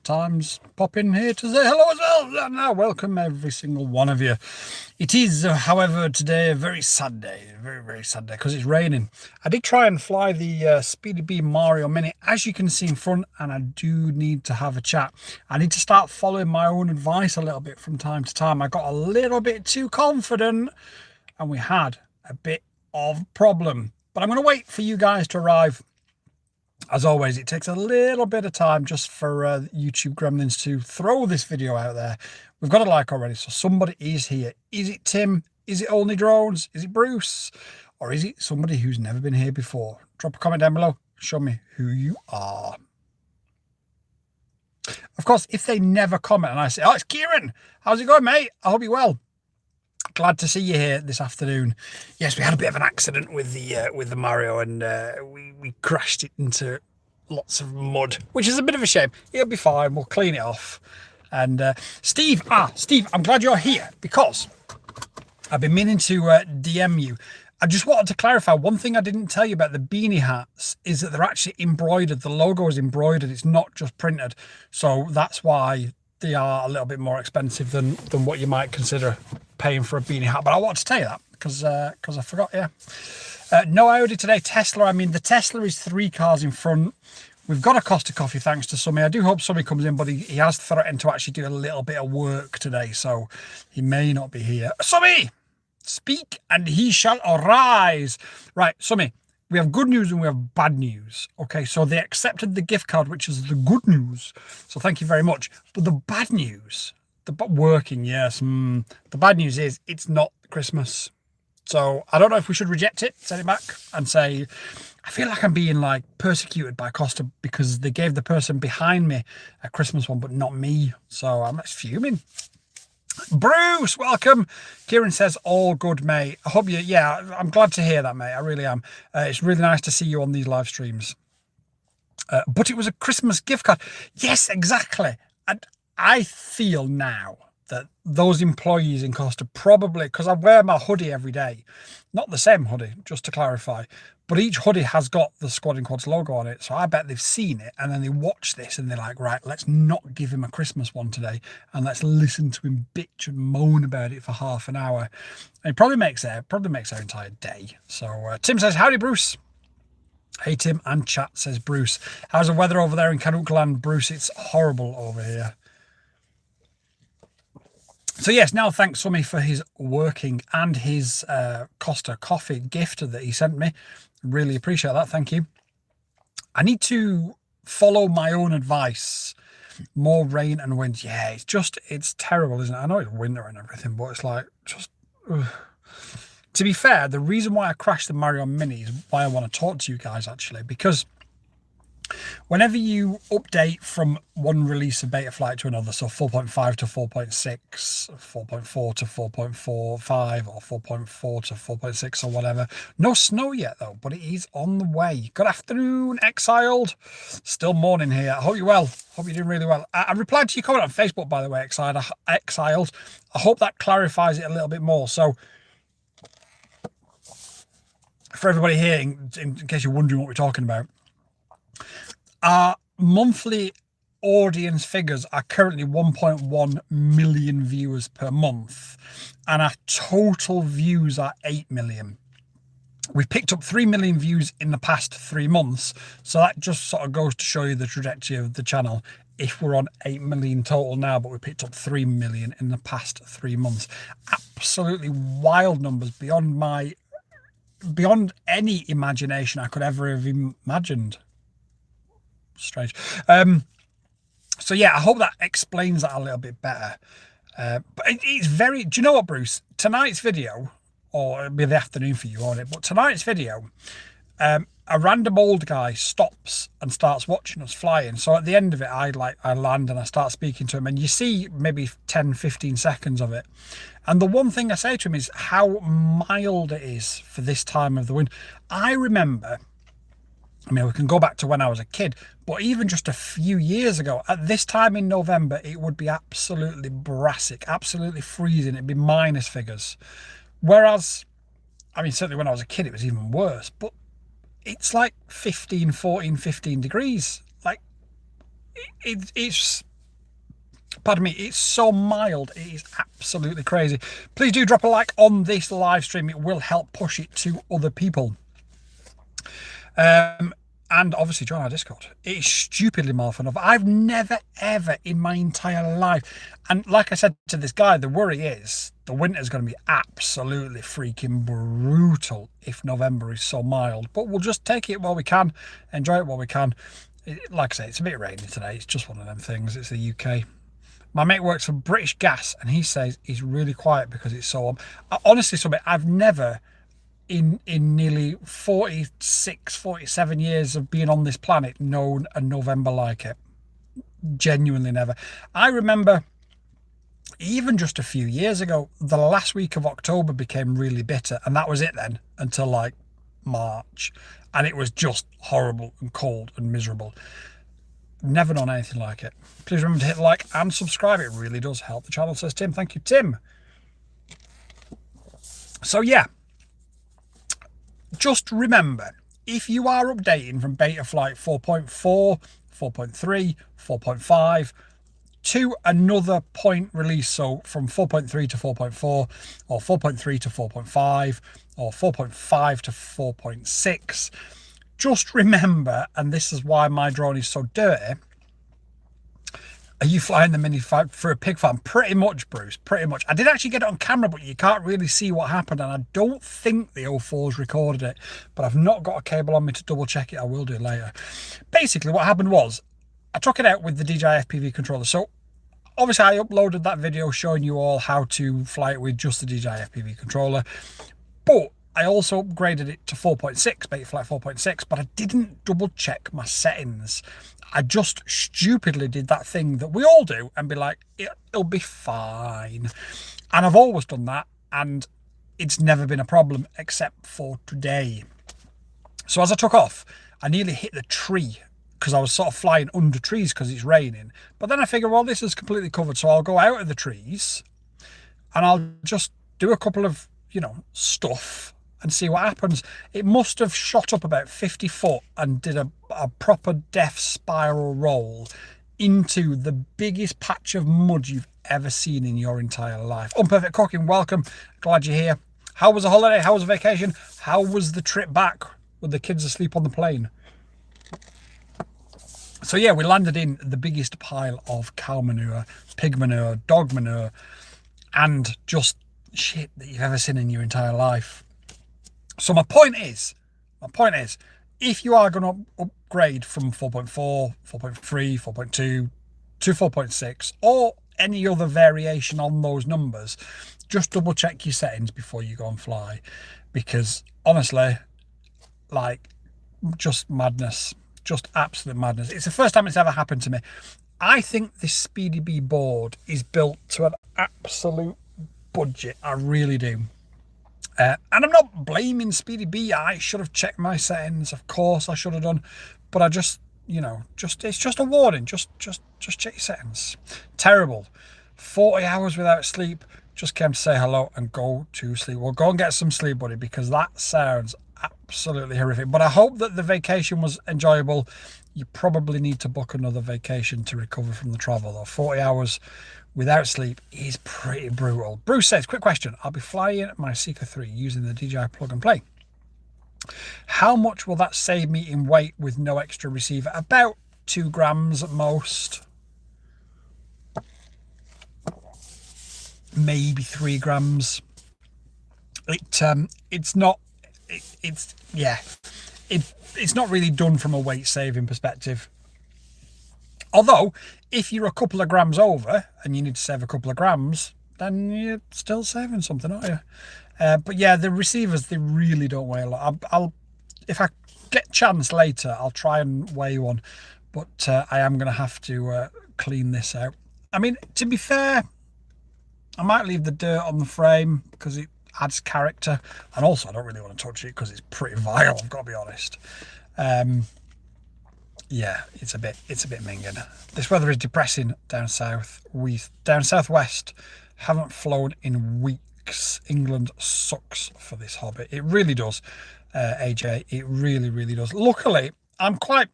sometimes pop in here to say hello as well. And I welcome every single one of you. It is, however, today a very sad day, very sad day, because it's raining. I did try and fly the Speedy Bee Mario Mini, as you can see in front, and I do need to have a chat. I need to start following my own advice a little bit from time to time. I got a little bit too confident, and we had a bit of problem. But I'm going to wait for you guys to arrive. As always, it takes a little bit of time just for YouTube gremlins to throw this video out there. We've got a like already, so somebody is here. Is it Tim? Is it Only Drones? Is it Bruce? Or is it somebody who's never been here before? Drop a comment down below. Show me who you are. Of course, if they never comment and I say, oh, it's Kieran. How's it going, mate? I hope you're well. Glad to see you here this afternoon. Yes, we had a bit of an accident with the Mario, and we crashed it into lots of mud, which is a bit of a shame. It'll be fine. We'll clean it off. And Steve, I'm glad you're here because I've been meaning to DM you. I just wanted to clarify one thing I didn't tell you about the beanie hats is that they're actually embroidered. The logo is embroidered. It's not just printed. So that's why they are a little bit more expensive than what you might consider paying for a beanie hat. But I wanted to tell you that because I forgot. Yeah. No Audi today. Tesla. I mean, the Tesla is 3 cars in front. We've got a Costa coffee thanks to Summi. I do hope Summi comes in, but he has threatened to actually do a little bit of work today, so he may not be here. Summi, speak and he shall arise. Right, Summi, we have good news and we have bad news. Okay, so they accepted the gift card, which is the good news. So thank you very much. But the bad news, working, yes. The bad news is it's not Christmas. So I don't know if we should reject it, send it back and say, I feel like I'm being like persecuted by Costa because they gave the person behind me a Christmas one, but not me. So I'm just fuming. Bruce, welcome. Kieran says, all good, mate. I hope you, yeah, I'm glad to hear that, mate. I really am. It's really nice to see you on these live streams. But it was a Christmas gift card. Yes, exactly. And I feel now that those employees in Costa probably, because I wear my hoodie every day, not the same hoodie, just to clarify, but each hoodie has got the Squad and Quads logo on it. So I bet they've seen it and then they watch this and they're like, right, let's not give him a Christmas one today and let's listen to him bitch and moan about it for half an hour. And it probably makes their entire day. So Tim says, howdy, Bruce. Hey, Tim, and chat, says Bruce. How's the weather over there in Canuckland, Bruce? It's horrible over here. So yes, now thanks Summi for his working and his Costa coffee gift that he sent me. Really appreciate that. Thank you. I need to follow my own advice. More rain and wind. Yeah, it's terrible, isn't it? I know it's winter and everything, but it's like just... Ugh. To be fair, the reason why I crashed the Mario Mini is why I want to talk to you guys actually, because whenever you update from one release of Betaflight to another, so 4.5 to 4.6, 4.4 to 4.45 or 4.4 to 4.6 or whatever. No snow yet though, but it is on the way. Good afternoon, Exiled. Still morning here. I hope you're well. Hope you're doing really well. I replied to your comment on Facebook, by the way, Exiled. I hope that clarifies it a little bit more. So for everybody here, in case you're wondering what we're talking about, our monthly audience figures are currently 1.1 million viewers per month, and our total views are 8 million. We've picked up 3 million views in the past 3 months, so that just sort of goes to show you the trajectory of the channel. If we're on 8 million total now, but we picked up 3 million in the past 3 months. Absolutely wild numbers beyond any imagination I could ever have imagined. Strange. So yeah, I hope that explains that a little bit better. But it's very, do you know what, Bruce? Tonight's video, or it'll be the afternoon for you, won't it? But tonight's video, a random old guy stops and starts watching us flying. So at the end of it, I land and I start speaking to him, and you see maybe 10-15 seconds of it. And the one thing I say to him is how mild it is for this time of the wind. I remember, I mean, we can go back to when I was a kid, but even just a few years ago, at this time in November, it would be absolutely brassic, absolutely freezing. It'd be minus figures. Whereas, I mean, certainly when I was a kid, it was even worse. But it's like 15 degrees. Like, it's Pardon me, it's so mild, it is absolutely crazy. Please do drop a like on this live stream, it will help push it to other people. And obviously join our Discord. It's stupidly more fun. I've never, ever in my entire life, and like I said to this guy, the worry is the winter's going to be absolutely freaking brutal if November is so mild. But we'll just take it while we can, enjoy it while we can. Like I say, it's a bit rainy today. It's just one of them things. It's the UK. My mate works for British Gas, and he says he's really quiet because it's so warm. Honestly, I've never, in nearly 46, 47 years of being on this planet, known a November like it. Genuinely never. I remember even just a few years ago, the last week of October became really bitter, and that was it then until like March, and it was just horrible and cold and miserable. Never known anything like it. Please remember to hit like and subscribe. It really does help the channel, says Tim. Thank you, Tim. So yeah, just remember, if you are updating from Betaflight 4.4, 4.3, 4.5 to another point release, so from 4.3 to 4.4 or 4.3 to 4.5 or 4.5 to 4.6, just remember, and this is why my drone is so dirty, are you flying the Mini for a pig farm? Pretty much, Bruce, pretty much. I did actually get it on camera, but you can't really see what happened, and I don't think the 04's recorded it, but I've not got a cable on me to double check it. I will do later. Basically, what happened was, I took it out with the DJIFPV controller. So, obviously, I uploaded that video showing you all how to fly it with just the DJIFPV controller, but I also upgraded it to 4.6, Betaflight 4.6, but I didn't double check my settings. I just stupidly did that thing that we all do and be like, it'll be fine. And I've always done that, and it's never been a problem except for today. So as I took off, I nearly hit the tree because I was sort of flying under trees because it's raining. But then I figured, well, this is completely covered, so I'll go out of the trees and I'll just do a couple of, stuff and see what happens. It must have shot up about 50 foot and did a proper death spiral roll into the biggest patch of mud you've ever seen in your entire life. Unperfect Cooking, welcome. Glad you're here. How was the holiday? How was the vacation? How was the trip back with the kids asleep on the plane? So yeah, we landed in the biggest pile of cow manure, pig manure, dog manure, and just shit that you've ever seen in your entire life. So my point is, if you are going to upgrade from 4.4, 4.3, 4.2 to 4.6, or any other variation on those numbers, just double check your settings before you go and fly. Because honestly, just madness, just absolute madness. It's the first time it's ever happened to me. I think this Speedy Bee board is built to an absolute budget. I really do. And I'm not blaming Speedy Bee. I should have checked my settings. Of course I should have done. But I just, it's just a warning. Just check your settings. Terrible. 40 hours without sleep. Just came to say hello and go to sleep. Well, go and get some sleep, buddy, because that sounds absolutely horrific. But I hope that the vacation was enjoyable. You probably need to book another vacation to recover from the travel, though. 40 hours without sleep is pretty brutal. Bruce says, quick question. I'll be flying my Seeker 3 using the DJI plug and play. How much will that save me in weight with no extra receiver? About 2 grams at most. Maybe 3 grams. It's not really done from a weight saving perspective. Although, if you're a couple of grams over and you need to save a couple of grams, then you're still saving something, aren't you? But yeah, the receivers, they really don't weigh a lot. I'll if I get chance later, I'll try and weigh one. But I am going to have to clean this out. I mean, to be fair, I might leave the dirt on the frame because it adds character. And also, I don't really want to touch it because it's pretty vile, I've got to be honest. Yeah, it's a bit minging. This weather is depressing down south. We down southwest haven't flown in weeks. England sucks for this hobby. It really does, AJ. It really, really does. Luckily, I'm quite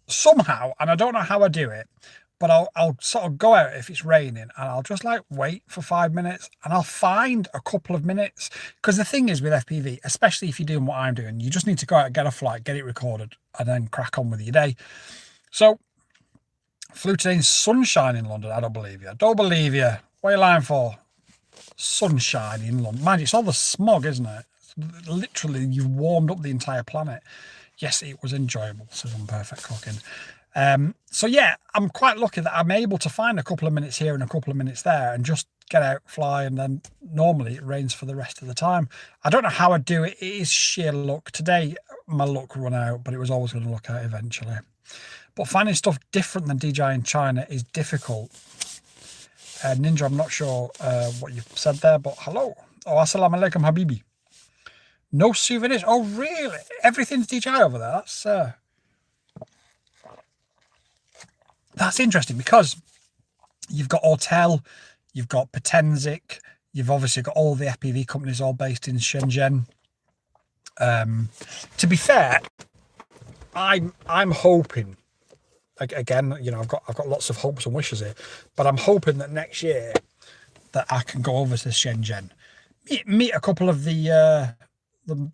somehow, and I don't know how I do it, but I'll sort of go out if it's raining and I'll just like wait for 5 minutes and I'll find a couple of minutes. Because the thing is with FPV, especially if you're doing what I'm doing, you just need to go out, get a flight, get it recorded, and then crack on with your day. So, flew today in sunshine in London. I don't believe you. Don't believe you. What are you lying for? Sunshine in London. Mind you, it's all the smog, isn't it? Literally, you've warmed up the entire planet. Yes, it was enjoyable, says Perfect Cooking. So yeah, I'm quite lucky that I'm able to find a couple of minutes here and a couple of minutes there and just get out, fly, and then normally it rains for the rest of the time. I don't know how I do it. It is sheer luck. Today, my luck run out, but it was always going to look out eventually. But finding stuff different than DJI in China is difficult. Ninja, I'm not sure what you've said there, but hello. Oh, assalamu alaikum, habibi. No souvenirs. Oh, really? Everything's DJI over there. That's interesting because you've got Autel, you've got Potensic, you've obviously got all the FPV companies all based in Shenzhen. To be fair, I'm hoping, again, you know, I've got lots of hopes and wishes here, but I'm hoping that next year that I can go over to Shenzhen, meet a couple of the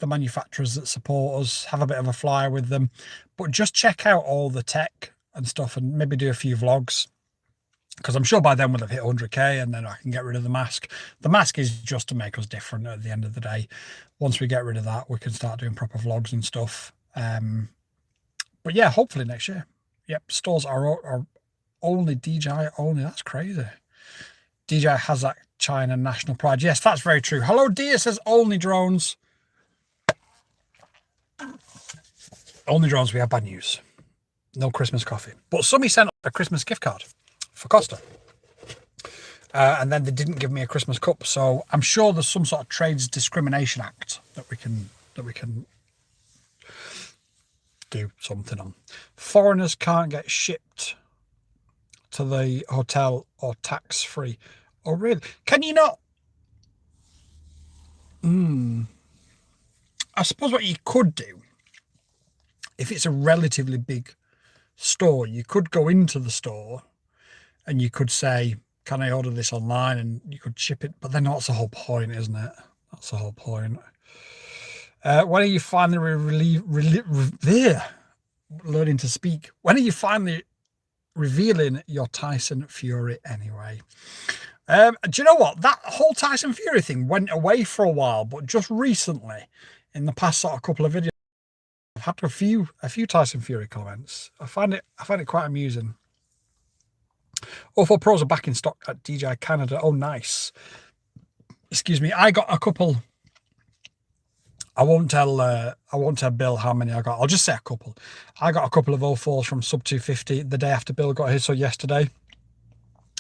manufacturers that support us, have a bit of a flyer with them, but just check out all the tech and stuff and maybe do a few vlogs, because I'm sure by then we'll have hit 100k and then I can get rid of the mask. The mask is just to make us different at the end of the day. Once we get rid of that, we can start doing proper vlogs and stuff. But yeah, hopefully next year. Yep, stores are only DJI only. That's crazy. DJI has that China national pride. Yes, that's very true. Hello, Dia says only drones. Only drones, we have bad news. No Christmas coffee. But Summi sent a Christmas gift card for Costa. And then they didn't give me a Christmas cup. So I'm sure there's some sort of Trades Discrimination Act that we can do something on. Foreigners can't get shipped to the hotel or tax free. Oh, really? Can you not? I suppose what you could do, if it's a relatively big store, you could go into the store and you could say, can I order this online, and you could ship it. But then that's the whole point, isn't it? That's the whole point. When are you finally learning to speak? When are you finally revealing your Tyson Fury anyway? Do you know what? That whole Tyson Fury thing went away for a while, but just recently, in the past sort of couple of videos, I've had a few Tyson Fury comments. I find it quite amusing. O4 Pros are back in stock at DJI Canada. Oh, nice. Excuse me. I got a couple. I won't tell Bill how many I got. I'll just say a couple. I got a couple of O4s from Sub 250 the day after Bill got his. So yesterday,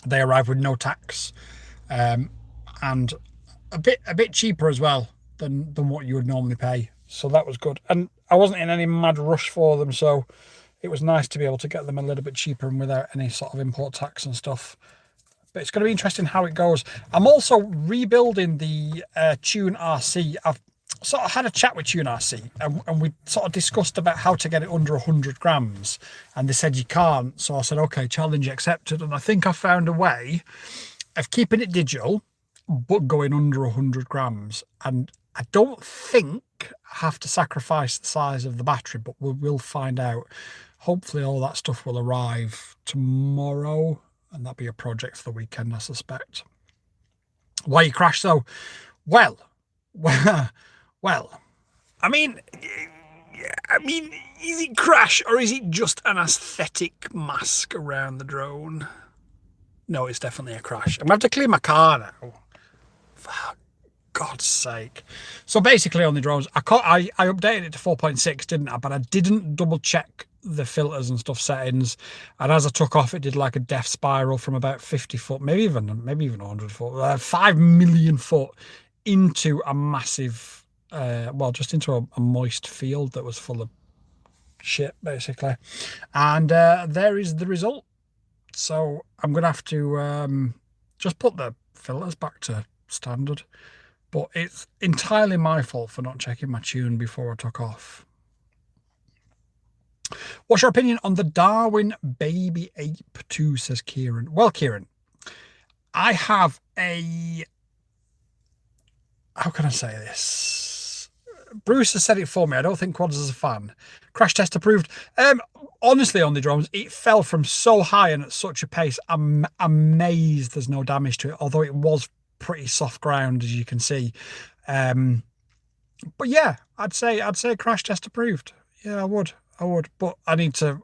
they arrived with no tax, and a bit cheaper as well than what you would normally pay. So that was good. And I wasn't in any mad rush for them, so it was nice to be able to get them a little bit cheaper and without any sort of import tax and stuff. But it's going to be interesting how it goes. I'm also rebuilding the Tune RC. I've sort of had a chat with Tune RC, and we sort of discussed about how to get it under 100 grams. And they said you can't. So I said, okay, challenge accepted. And I think I found a way of keeping it digital, but going under 100 grams. And I don't think I have to sacrifice the size of the battery, but we'll find out. Hopefully all that stuff will arrive tomorrow, and that'll be a project for the weekend, I suspect. Why you crashed though? Well, I mean, is it crash or is it just an aesthetic mask around the drone? No, it's definitely a crash. I'm going to have to clean my car now. For God's sake. So basically on the drones, I updated it to 4.6, didn't I? But I didn't double check the filters and stuff settings. And as I took off, it did like a death spiral from about 50 foot, maybe even 100 foot, 5 million foot into a massive, just into a moist field that was full of shit, basically. And there is the result. So I'm going to have to just put the filters back to standard. But it's entirely my fault for not checking my tune before I took off. What's your opinion on the Darwin Baby Ape 2, says Kieran? Well, Kieran, I have a... How can I say this? Bruce has said it for me. I don't think Quads is a fan. Crash test approved. Honestly, on the drones, it fell from so high and at such a pace. I'm amazed there's no damage to it, although it was pretty soft ground, as you can see. But yeah, I'd say crash test approved. Yeah, I would, but I need to,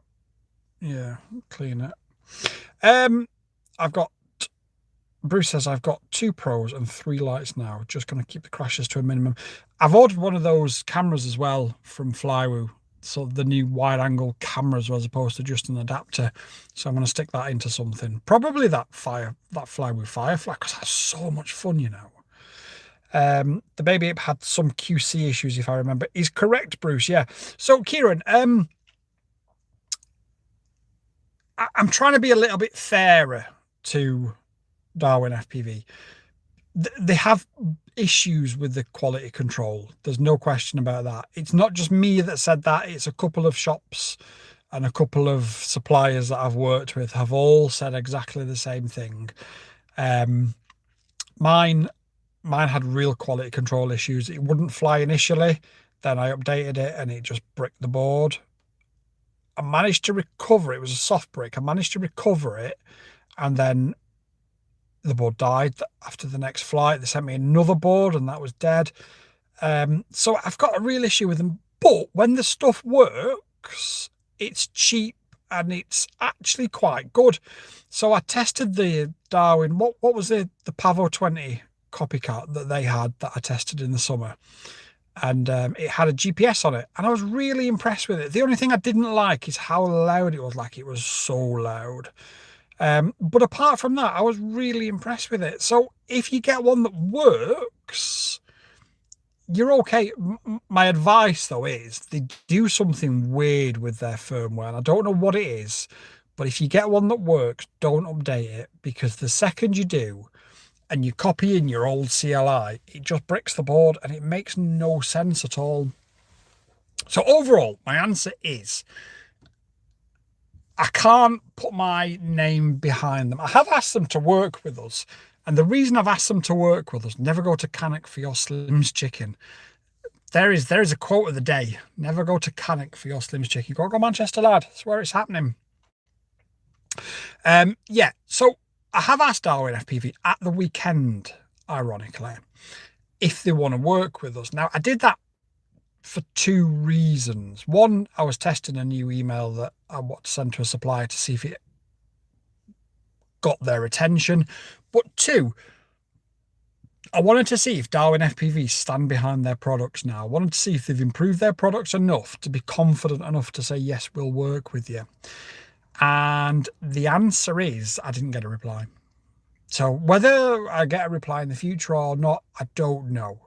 clean it. Bruce says I've got 2 pros and 3 lights now. Just going to keep the crashes to a minimum. I've ordered one of those cameras as well from Flywoo. So the new wide angle cameras as opposed to just an adapter. So I'm going to stick that into something. Probably that Flywoo Firefly, because that's so much fun, you know. The Baby Ape had some QC issues, if I remember. Is correct, Bruce, yeah. So Kieran, I'm trying to be a little bit fairer to Darwin FPV. They have issues with the quality control. There's no question about that. It's not just me that said that. It's a couple of shops and a couple of suppliers that I've worked with have all said exactly the same thing. Mine had real quality control issues. It wouldn't fly initially. Then I updated it and it just bricked the board. I managed to recover it. It was a soft brick. I managed to recover it, and then the board died after the next flight. They sent me another board and that was dead. So I've got a real issue with them. But when the stuff works, it's cheap and it's actually quite good. So I tested the Darwin, what was the Pavo 20 copycat that they had that I tested in the summer. And it had a GPS on it. And I was really impressed with it. The only thing I didn't like is how loud it was. Like, it was so loud. But apart from that, I was really impressed with it. So if you get one that works, you're okay. My advice, though, is they do something weird with their firmware. And I don't know what it is, but if you get one that works, don't update it, because the second you do and you copy in your old CLI, it just bricks the board and it makes no sense at all. So overall, my answer is, I can't put my name behind them. I have asked them to work with us. And the reason I've asked them to work with us, never go to Cannock for your Slim's chicken. There is a quote of the day. Never go to Cannock for your Slim's chicken. Go Manchester, lad. That's where it's happening. Yeah, so I have asked Darwin FPV at the weekend, ironically, if they want to work with us. Now, I did that for 2 reasons. One, I was testing a new email that I want to send to a supplier to see if it got their attention. But 2, I wanted to see if Darwin FPV stand behind their products now. I wanted to see if they've improved their products enough to be confident enough to say, yes, we'll work with you. And the answer is, I didn't get a reply. So whether I get a reply in the future or not, I don't know.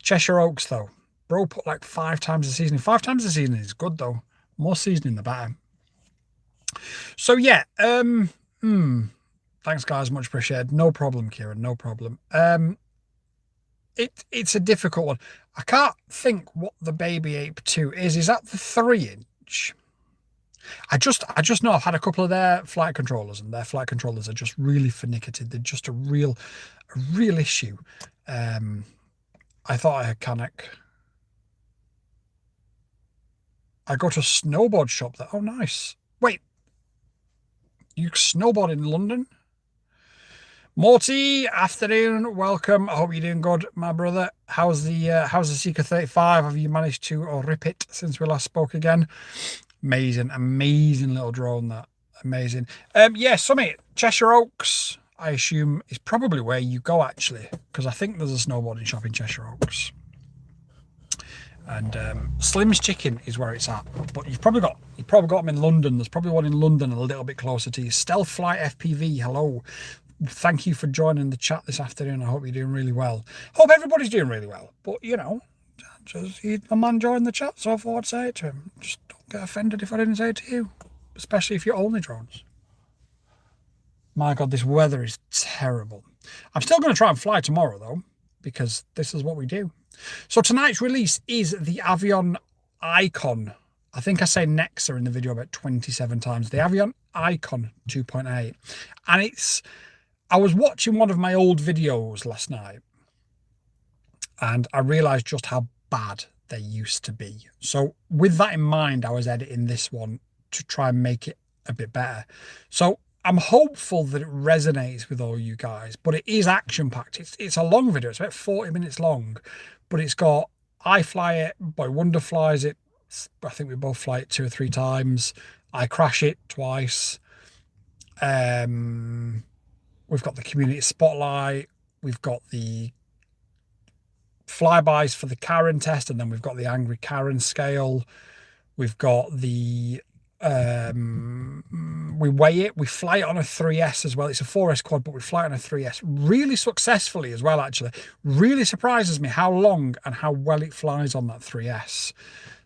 Cheshire Oaks, though. Bro put like 5 times the seasoning. 5 times the seasoning is good, though. More seasoning, the better. So, yeah. Thanks, guys. Much appreciated. No problem, Kieran. No problem. It's a difficult one. I can't think what the Baby Ape 2 is. Is that the 3-inch? I just know I've had a couple of their flight controllers, and their flight controllers are just really finicky. They're just a real issue. I thought I had Cannock. I go to a snowboard shop there. Oh, nice. Wait, you snowboard in London? Morty, afternoon, welcome. I hope you're doing good, my brother. How's the Seeker 35? Have you managed to rip it since we last spoke again? Amazing little drone, that. Amazing. Yeah, Summi, Cheshire Oaks, I assume, is probably where you go, actually, because I think there's a snowboarding shop in Cheshire Oaks. And Slim's Chicken is where it's at. But you've probably got them in London. There's probably one in London a little bit closer to you. Stealth Flight FPV, hello. Thank you for joining the chat this afternoon. I hope you're doing really well. Hope everybody's doing really well. But, you know, just a man joined the chat, so I thought I'd say it to him. Just don't get offended if I didn't say it to you. Especially if you're only drones. My God, this weather is terrible. I'm still going to try and fly tomorrow, though, because this is what we do. So tonight's release is the Avion iKON I think I say Nexa in the video about 27 times. The Avion iKON 2.8. And I was watching one of my old videos last night, and I realised just how bad they used to be. So with that in mind, I was editing this one to try and make it a bit better. So I'm hopeful that it resonates with all you guys, but it is action-packed. It's a long video. It's about 40 minutes long, but it's got I fly it, Boy Wonder flies it. I think we both fly it 2 or 3 times. I crash it twice. We've got the community spotlight. We've got the flybys for the Karen test, and then we've got the Angry Karen scale. We've got the we weigh it, we fly it on a 3S as well. It's a 4S quad, but we fly it on a 3S really successfully as well, actually. Really surprises me how long and how well it flies on that 3S.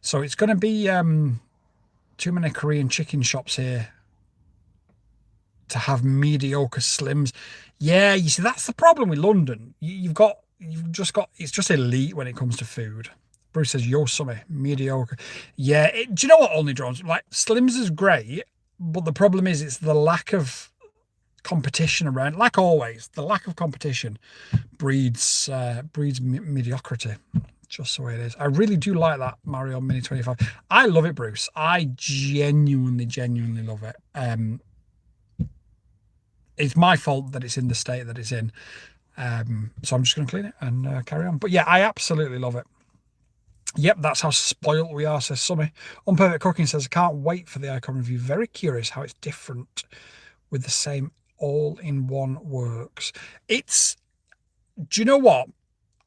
So it's going to be too many Korean chicken shops here to have mediocre slims. Yeah, you see, that's the problem with London. You've just got, it's just elite when it comes to food. Bruce says, yo, Summi, mediocre. Yeah, do you know what, Only Drones? Like, Slims is great, but the problem is it's the lack of competition around. Like always, the lack of competition breeds mediocrity. Just the way it is. I really do like that Mario Mini 25. I love it, Bruce. I genuinely love it. It's my fault that it's in the state that it's in. So I'm just going to clean it and carry on. But yeah, I absolutely love it. Yep, that's how spoilt we are, says Summi. Unperfect Cooking says, I can't wait for the iKON review. Very curious how it's different with the same all-in-one works. Do you know what?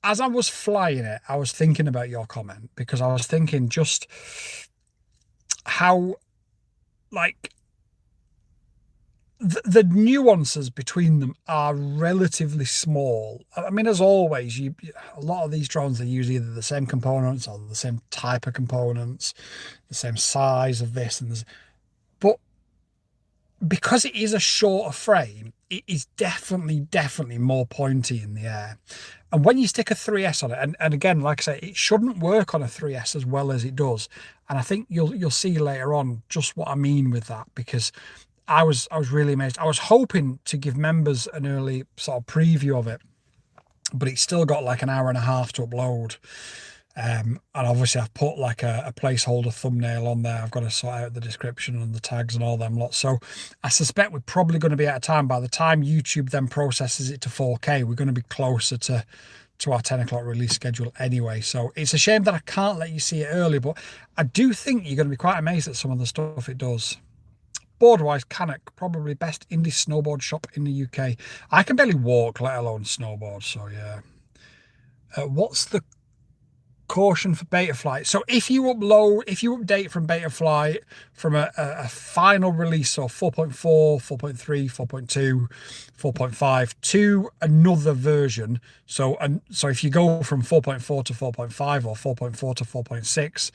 As I was flying it, I was thinking about your comment, because I was thinking just how, like, the nuances between them are relatively small. I mean, as always, a lot of these drones, they use either the same components or the same type of components, the same size of this and this. But because it is a shorter frame, it is definitely more pointy in the air. And when you stick a 3S on it, and again, like I say, it shouldn't work on a 3S as well as it does. And I think you'll see later on just what I mean with that, because I was really amazed. I was hoping to give members an early sort of preview of it, but it's still got like an hour and a half to upload. And obviously I've put like a placeholder thumbnail on there. I've got to sort out the description and the tags and all them lots. So I suspect we're probably going to be out of time. By the time YouTube then processes it to 4K, we're going to be closer to our 10 o'clock release schedule anyway. So it's a shame that I can't let you see it early, but I do think you're going to be quite amazed at some of the stuff it does. Board-wise, Canuck, probably best indie snowboard shop in the UK. I can barely walk, let alone snowboard, so yeah. What's the caution for Betaflight? So if you update from Betaflight from a final release, so 4.4, 4.3, 4.2, 4.5 to another version, so if you go from 4.4 to 4.5 or 4.4 to 4.6,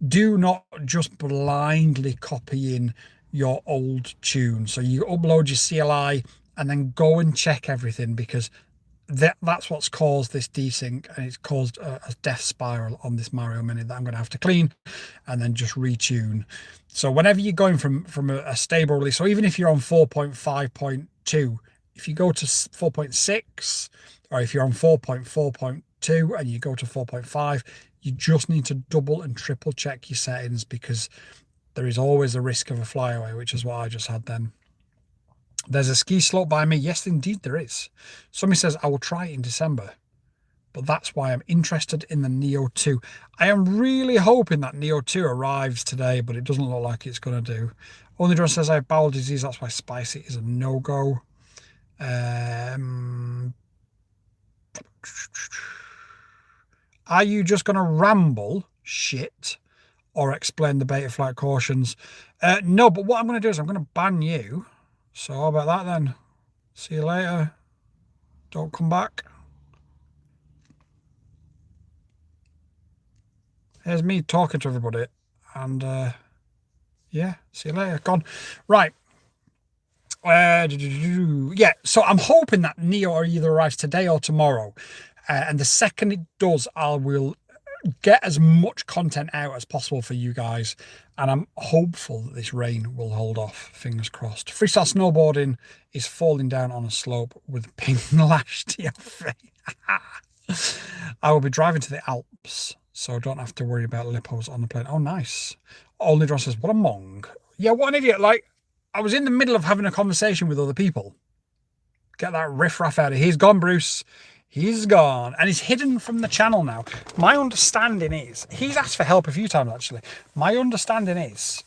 do not just blindly copy in your old tune. So you upload your CLI and then go and check everything, because that's what's caused this desync, and it's caused a death spiral on this Mario Mini that I'm going to have to clean and then just retune. So whenever you're going from a stable release, so even if you're on 4.5.2, if you go to 4.6, or if you're on 4.4.2 and you go to 4.5, you just need to double and triple check your settings, because there is always a risk of a flyaway, which is what I just had then. There's a ski slope by me. Yes, indeed there is. Somebody says, I will try it in December, but that's why I'm interested in the Neo 2. I am really hoping that Neo 2 arrives today, but it doesn't look like it's going to do. Only Drone says I have bowel disease. That's why spicy is a no-go. Are you just going to ramble shit or explain the Betaflight cautions? No, but what I'm going to do is I'm going to ban you. So how about that then? See you later. Don't come back. Here's me talking to everybody. And yeah, see you later. Gone. Right. Yeah, so I'm hoping that Neo either arrives today or tomorrow. And the second it does, I will get as much content out as possible for you guys. And I'm hopeful that this rain will hold off, fingers crossed. Freestyle snowboarding is falling down on a slope with a pin lashed to your face. I will be driving to the Alps, so don't have to worry about lippos on the plane. Oh, nice. Only Dross says, what a mong. Yeah, what an idiot. Like, I was in the middle of having a conversation with other people. Get that riffraff out of here. He's gone, Bruce. He's gone. And he's hidden from the channel now. My understanding is, he's asked for help a few times, actually. My understanding is,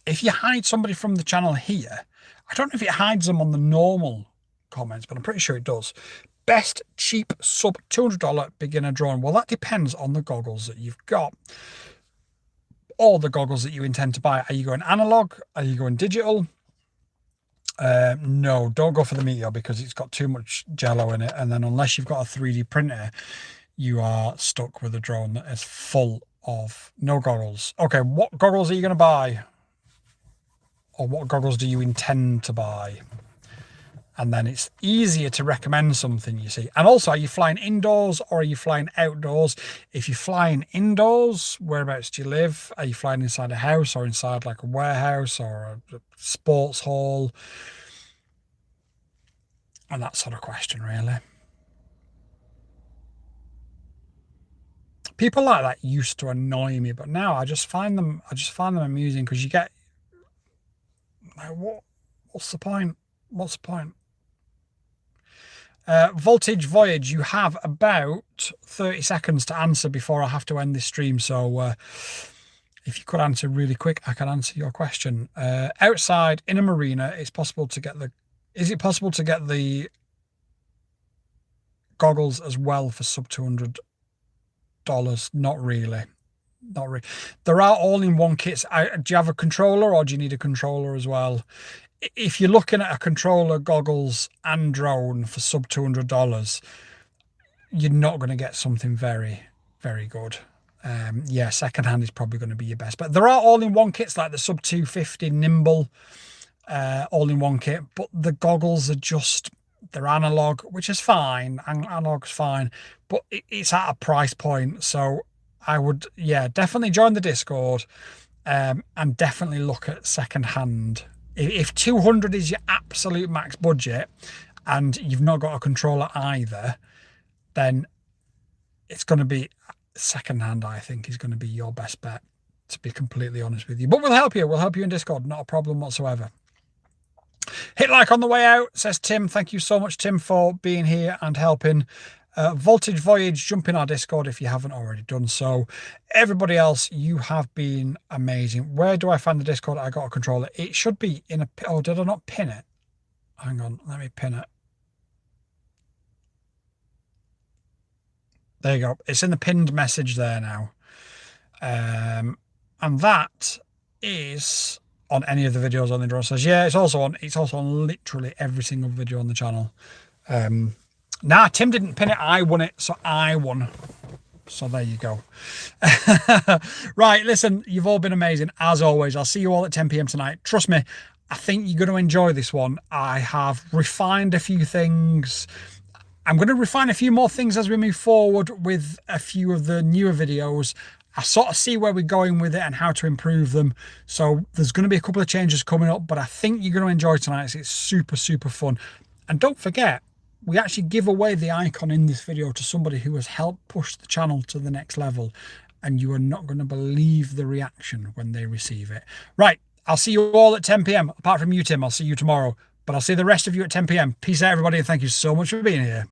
if you hide somebody from the channel here, I don't know if it hides them on the normal comments, but I'm pretty sure it does. Best cheap sub $200 beginner drone. Well, that depends on the goggles that you've got. Or the goggles that you intend to buy. Are you going analog? Are you going digital? No, don't go for the Meteor because it's got too much jello in it. And then unless you've got a 3D printer, you are stuck with a drone that is full of no goggles. Okay, what goggles are you going to buy? Or what goggles do you intend to buy? And then it's easier to recommend something, you see. And also, are you flying indoors or are you flying outdoors? If you're flying indoors, whereabouts do you live? Are you flying inside a house or inside like a warehouse or a sports hall? And that sort of question, really. People like that used to annoy me, but now I just find them amusing because you get like, what's the point? What's the point? Voltage Voyage, you have about 30 seconds to answer before I have to end this stream. So if you could answer really quick, I can answer your question. Outside in a marina, it's possible to get the. Is it possible to get the goggles as well for sub $200? Not really. Not really. There are all-in-one kits. Do you have a controller or do you need a controller as well? If you're looking at a controller, goggles, and drone for sub $200, you're not going to get something very, very good. Yeah, secondhand is probably going to be your best. But there are all-in-one kits like the sub 250 Nimble all-in-one kit. But the goggles are just, they're analog, which is fine. Analog's fine. But it's at a price point. So I would, yeah, definitely join the Discord and definitely look at secondhand. If 200 is your absolute max budget and you've not got a controller either, then it's going to be secondhand, I think, is going to be your best bet, to be completely honest with you. But we'll help you. We'll help you in Discord. Not a problem whatsoever. Hit like on the way out, says Tim. Thank you so much, Tim, for being here and helping. Voltage Voyage, jump in our Discord if you haven't already done so. Everybody else, you have been amazing. Where do I find the Discord? I got a controller. It should be in a... Oh, did I not pin it? Hang on, let me pin it. There you go. It's in the pinned message there now. And that is on any of the videos on the drone. Says, yeah, it's also on literally every single video on the channel. Nah, Tim didn't pin it. I won it, so I won. So there you go. Right, listen, you've all been amazing. As always, I'll see you all at 10 p.m. tonight. Trust me, I think you're going to enjoy this one. I have refined a few things. I'm going to refine a few more things as we move forward with a few of the newer videos. I sort of see where we're going with it and how to improve them. So there's going to be a couple of changes coming up, but I think you're going to enjoy tonight. It's super, super fun. And don't forget, we actually give away the icon in this video to somebody who has helped push the channel to the next level. And you are not going to believe the reaction when they receive it. Right, I'll see you all at 10 p.m. Apart from you, Tim, I'll see you tomorrow. But I'll see the rest of you at 10 p.m. Peace out, everybody, and thank you so much for being here.